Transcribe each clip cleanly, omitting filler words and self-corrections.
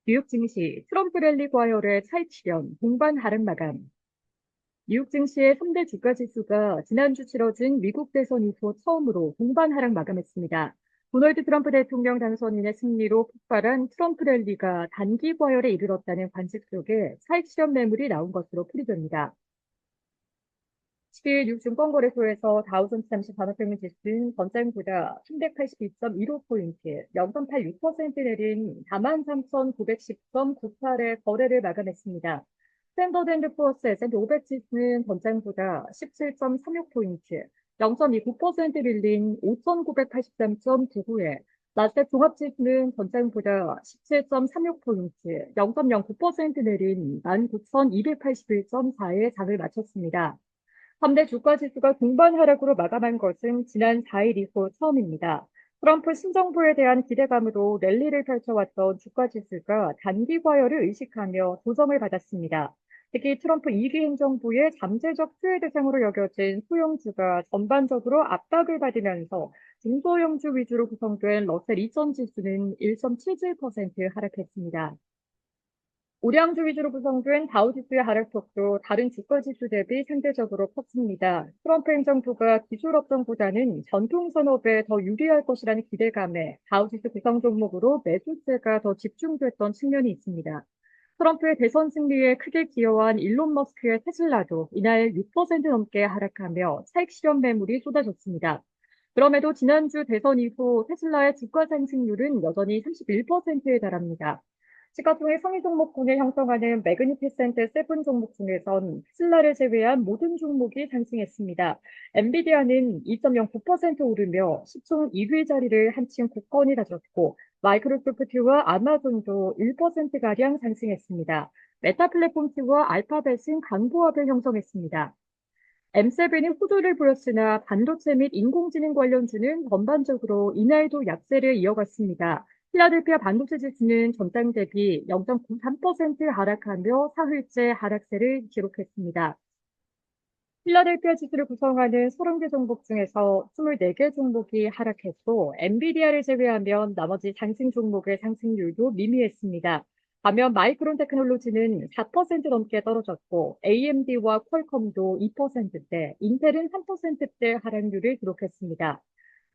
뉴욕 증시 트럼프 랠리 과열의 차익 실현, 동반 하락 마감. 뉴욕 증시의 3대 주가 지수가 지난주 치러진 미국 대선 이후 처음으로 동반 하락 마감했습니다. 도널드 트럼프 대통령 당선인의 승리로 폭발한 트럼프 랠리가 단기 과열에 이르렀다는 관측 속에 차익 실현 매물이 나온 것으로 풀이됩니다. 10일 뉴욕 증권거래소에서 다우존스 30 산업평균 지수는 전장보다 382.15포인트, 0.86% 내린 43,910.98의 거래를 마감했습니다. 스탠더드&푸어스 S&P 500 지수는 전장보다 17.36포인트, 0.29% 밀린 5,983.99에 나스닥 종합지수는 전장보다 17.36포인트, 0.09% 내린 19,281.4의 장을 마쳤습니다. 3대 주가 지수가 동반 하락으로 마감한 것은 지난 4일 이후 처음입니다. 트럼프 신정부에 대한 기대감으로 랠리를 펼쳐왔던 주가 지수가 단기 과열을 의식하며 조정을 받았습니다. 특히 트럼프 2기 행정부의 잠재적 수혜 대상으로 여겨진 소형주가 전반적으로 압박을 받으면서 중소형주 위주로 구성된 러셀 2000 지수는 1.77% 하락했습니다. 우량주 위주로 구성된 다우지수의 하락폭도 다른 주가지수 대비 상대적으로 컸습니다. 트럼프 행정부가 기술 업종보다는 전통 산업에 더 유리할 것이라는 기대감에 다우지수 구성 종목으로 매수세가 더 집중됐던 측면이 있습니다. 트럼프의 대선 승리에 크게 기여한 일론 머스크의 테슬라도 이날 6% 넘게 하락하며 차익 실현 매물이 쏟아졌습니다. 그럼에도 지난주 대선 이후 테슬라의 주가 상승률은 여전히 31%에 달합니다. 시가총액 상위 종목군을 형성하는 매그니피센트 세븐 종목 중에선 테슬라를 제외한 모든 종목이 상승했습니다. 엔비디아는 2.09% 오르며 시총 2위 자리를 한층 굳건히 다졌고 마이크로소프트와 아마존도 1%가량 상승했습니다. 메타 플랫폼스와 알파벳은 강보합을 형성했습니다. M7이 호조를 보였으나 반도체 및 인공지능 관련주는 전반적으로 이날도 약세를 이어갔습니다. 필라델피아 반도체 지수는 전장 대비 0.93% 하락하며 사흘째 하락세를 기록했습니다. 필라델피아 지수를 구성하는 30개 종목 중에서 24개 종목이 하락했고, 엔비디아를 제외하면 나머지 상승 종목의 상승률도 미미했습니다. 반면 마이크론 테크놀로지는 4% 넘게 떨어졌고, AMD와 퀄컴도 2%대, 인텔은 3%대 하락률을 기록했습니다.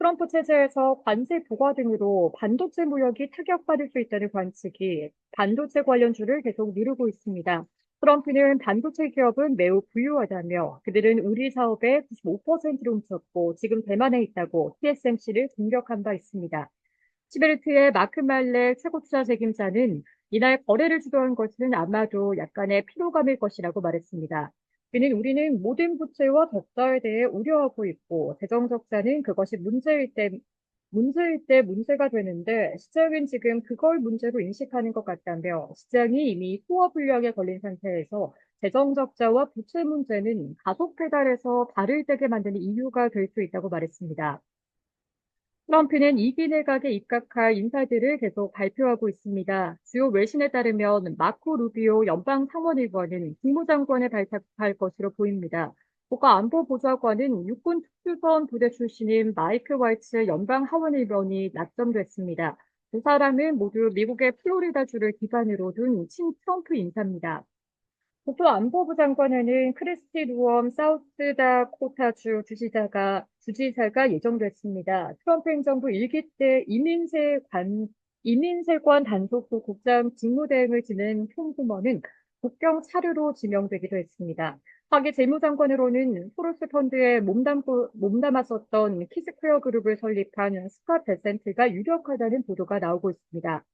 트럼프 체제에서 관세 부과 등으로 반도체 무역이 타격받을 수 있다는 관측이 반도체 관련주를 계속 누르고 있습니다. 트럼프는 반도체 기업은 매우 부유하다며 그들은 우리 사업의 95%를 훔쳤고 지금 대만에 있다고 TSMC를 공격한 바 있습니다. 시베르트의 마크 말렉 최고 투자 책임자는 이날 거래를 주도한 것은 아마도 약간의 피로감일 것이라고 말했습니다. 그는 우리는 모든 부채와 적자에 대해 우려하고 있고 재정 적자는 그것이 문제일 때 문제가 되는데 시장은 지금 그걸 문제로 인식하는 것 같다며 시장이 이미 소화 불량에 걸린 상태에서 재정 적자와 부채 문제는 가속 페달에서 발을 떼게 만드는 이유가 될 수 있다고 말했습니다. 트럼프는 2기 내각에 입각할 인사들을 계속 발표하고 있습니다. 주요 외신에 따르면 마코 루비오 연방 상원의원은 국무장관에 발탁할 것으로 보입니다. 국가안보보좌관은 육군 특수선 부대 출신인 마이크 와이츠 연방 하원의원이 낙점됐습니다. 두 사람은 모두 미국의 플로리다주를 기반으로 둔 친트럼프 인사입니다. 국토안보부 장관에는 크리스티 루엄 사우스다코타주 주지사가 예정됐습니다. 트럼프 행정부 1기 때 이민세관 단속부 국장 직무대행을 지낸 톰 후머는 국경 차르로 지명되기도 했습니다. 하기 재무장관으로는 소로스 펀드에 몸담았었던 키스퀘어 그룹을 설립한 스캇 베센트가 유력하다는 보도가 나오고 있습니다.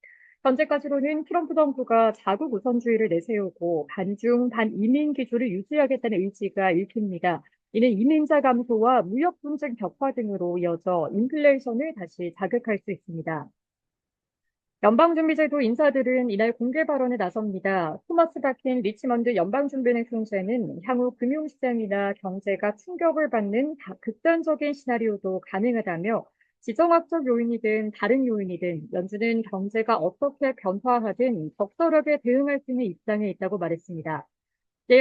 현재까지로는 트럼프 정부가 자국 우선주의를 내세우고 반중 반이민 기조를 유지하겠다는 의지가 읽힙니다. 이는 이민자 감소와 무역 분쟁 격화 등으로 이어져 인플레이션을 다시 자극할 수 있습니다. 연방준비제도 인사들은 이날 공개 발언에 나섭니다. 토마스 바킨 리치먼드 연방준비은행 총재는 향후 금융시장이나 경제가 충격을 받는 극단적인 시나리오도 가능하다며 지정학적 요인이든 다른 요인이든 연준은 경제가 어떻게 변화하든 적절하게 대응할 수 있는 입장에 있다고 말했습니다.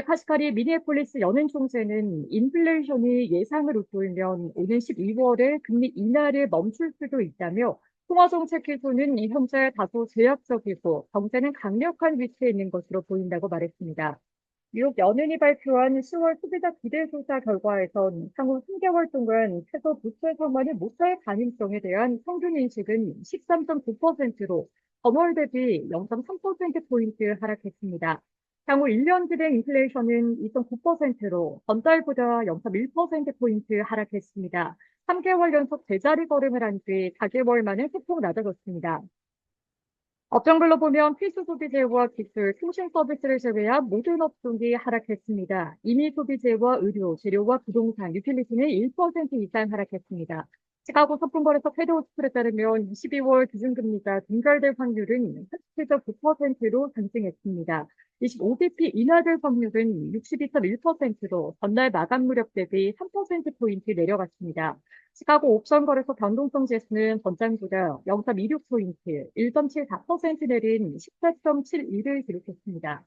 카시카리 미니애폴리스 연은 총재는 인플레이션이 예상을 웃돌면 오는 12월에 금리 인하를 멈출 수도 있다며 통화 정책 기조는 현재 다소 제약적이고 경제는 강력한 위치에 있는 것으로 보인다고 말했습니다. 뉴욕 연은이 발표한 10월 소비자 기대 조사 결과에선 향후 3개월 동안 최소 부채 상환이 못할 가능성에 대한 평균 인식은 13.9%로 전월 대비 0.3%포인트 하락했습니다. 향후 1년 진행 인플레이션은 2.9%로 전달보다 0.1%포인트 하락했습니다. 3개월 연속 제자리 걸음을 한 뒤 4개월 만에 소폭 낮아졌습니다. 업종별로 보면 필수 소비재와 기술, 통신 서비스를 제외한 모든 업종이 하락했습니다. 임의 소비재와 의료, 재료와 부동산, 유틸리티는 1% 이상 하락했습니다. 시카고 소품거래소 페드호스프에 따르면 12월 기준금리가 동결될 확률은 37.9%로 상승했습니다. 25bp 인하될 확률은 62.1%로 전날 마감 무렵 대비 3%포인트 내려갔습니다. 시카고 옵션 거래소 변동성 지수는 전장보다 0.26포인트, 1.74% 내린 14.71을 기록했습니다.